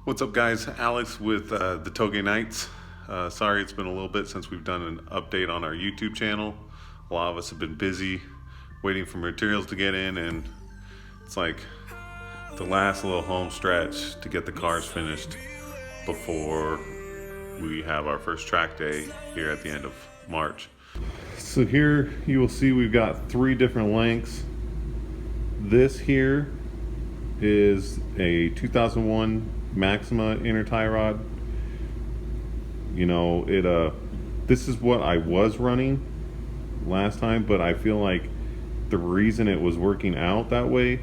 What's up, guys? Alex with the Touge Knights. Sorry it's been a little bit since we've done an update on our YouTube channel. A lot of us have been busy waiting for materials to get in, and it's like the last little home stretch to get the cars finished before we have our first track day here at the end of March. So here you will see we've got three different lengths. This here is a 2001 Maxima inner tie rod. You know, this is what I was running last time, but I feel like the reason it was working out that way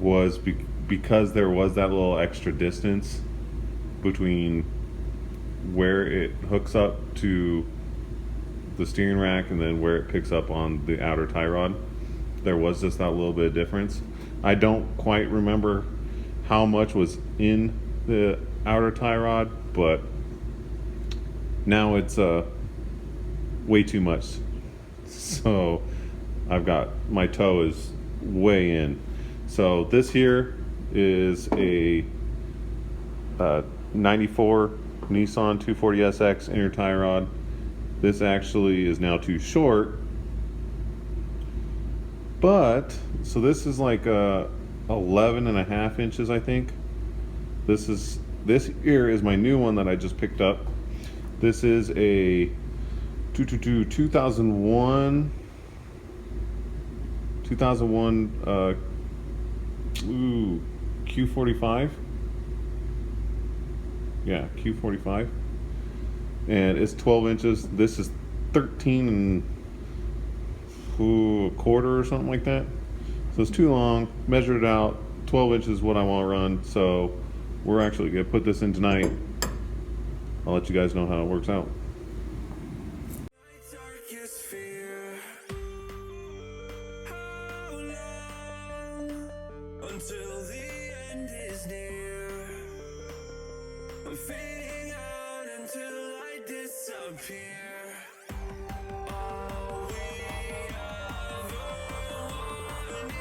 was because there was that little extra distance between where it hooks up to the steering rack and then where it picks up on the outer tie rod. There was just that little bit of difference. I don't quite remember how much was in the outer tie rod, but now it's way too much. So I've got, my toe is way in. So this here is a 94 Nissan 240SX inner tie rod. This actually is now too short, but so this is like 11.5 inches, I think. This here is my new one that I just picked up. This is a 2001 Q45. Yeah, Q45, and it's 12 inches. This is 13 and a quarter or something like that. So it's too long. Measured it out. 12 inches is what I want to run. So we're actually gonna put this in tonight. I'll let you guys know how it works out. Until the end is near, I'm fading out until I disappear. All we ever wanted was love. We are the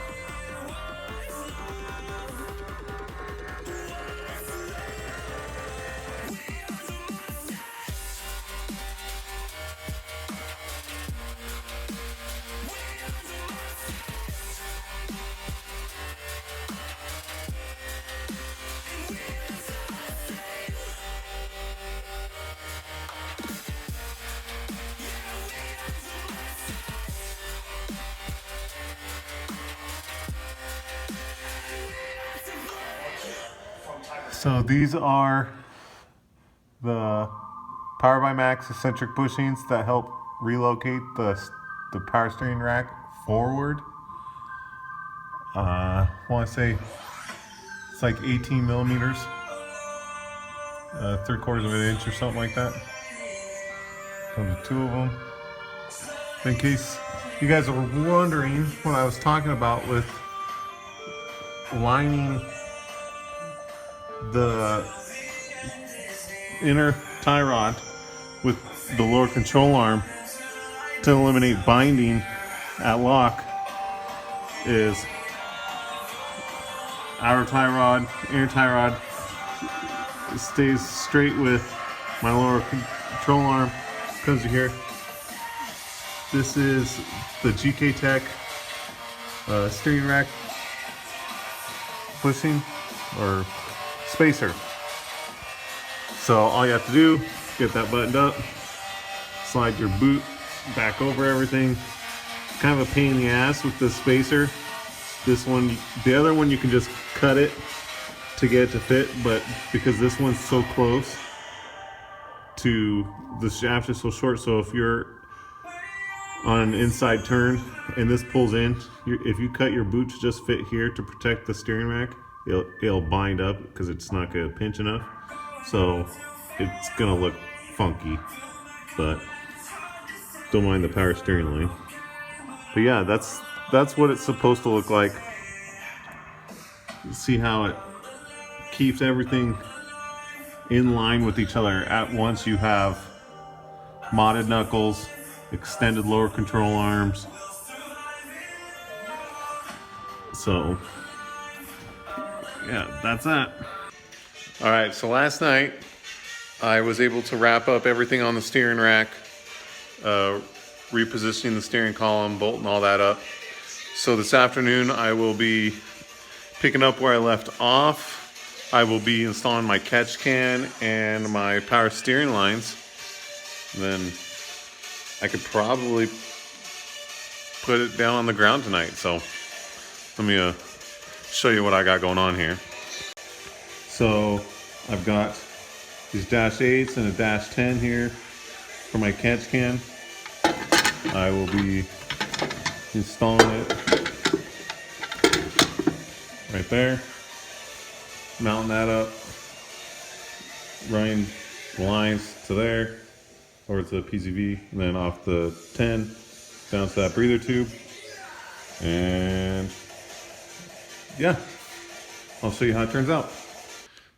So these are the Power by Max eccentric bushings that help relocate the power steering rack forward. I want to say it's like 18 millimeters, 3/4 of an inch or something like that. So the two of them. In case you guys are wondering what I was talking about with lining the inner tie rod with the lower control arm to eliminate binding at lock, is outer tie rod, inner tie rod stays straight with my lower control arm. Comes to here. This is the GK Tech steering rack bushing or spacer. So all you have to do, get that buttoned up, slide your boot back over everything. It's kind of a pain in the ass with the spacer. This one, the other one, you can just cut it to get it to fit, but because this one's so close to the shaft is so short, so if you're on an inside turn and this pulls in, if you cut your boot to just fit here to protect the steering rack, it'll bind up because it's not going to pinch enough. So it's going to look funky, but don't mind the power steering line. But yeah, that's what it's supposed to look like. See how it keeps everything in line with each other. At once you have modded knuckles, extended lower control arms. So yeah, that's that. All right, so last night I was able to wrap up everything on the steering rack, repositioning the steering column, bolting all that up. So this afternoon I will be picking up where I left off. I will be installing my catch can and my power steering lines. Then I could probably put it down on the ground tonight. So let me show you what I got going on here. So I've got these dash 8s and a dash 10 here for my catch can. I will be installing it right there, mounting that up, running the lines to there, over to the PCV, and then off the 10 down to that breather tube. And yeah, I'll show you how it turns out.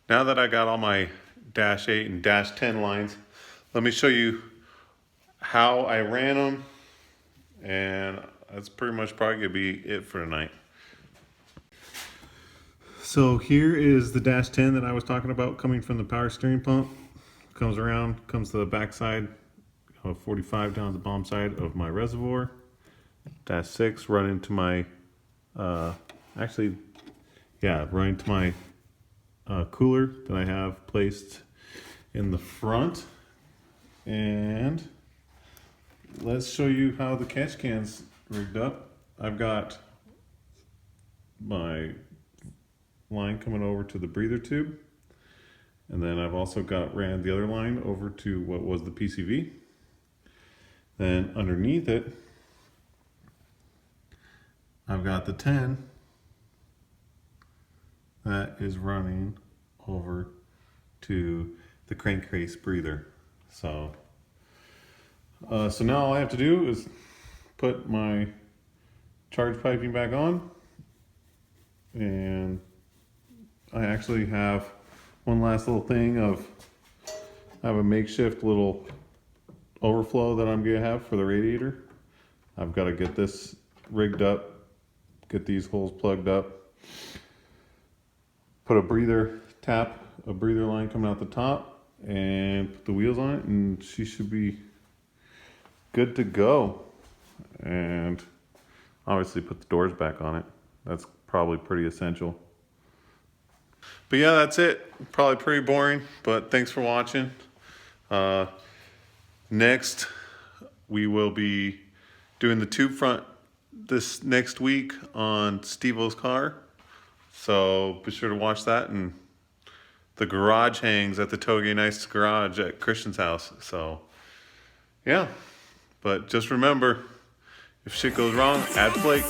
Now that I got all my dash 8 and dash 10 lines, let me show you how I ran them, and that's pretty much probably gonna be it for tonight. So here is the dash 10 that I was talking about coming from the power steering pump. Comes around, comes to the back side of 45 down the bottom side of my reservoir. Dash 6 run into my, run into my cooler that I have placed in the front. And let's show you how the catch can's rigged up. I've got my line coming over to the breather tube, and then I've also ran the other line over to what was the PCV. Then underneath it, I've got the 10 that is running over to the crankcase breather. So now all I have to do is put my charge piping back on, and I actually have one last little thing I have a makeshift little overflow that I'm gonna have for the radiator. I've got to get this rigged up, get these holes plugged up, put a breather line coming out the top, and put the wheels on it, and she should be good to go. And obviously put the doors back on it. That's probably pretty essential. But yeah, that's it. Probably pretty boring, but thanks for watching. Next, we will be doing the tube front this next week on Steve-O's car. So be sure to watch that. And the garage hangs at the Touge Knights garage at Christian's house. So yeah, but just remember, if shit goes wrong, add flake.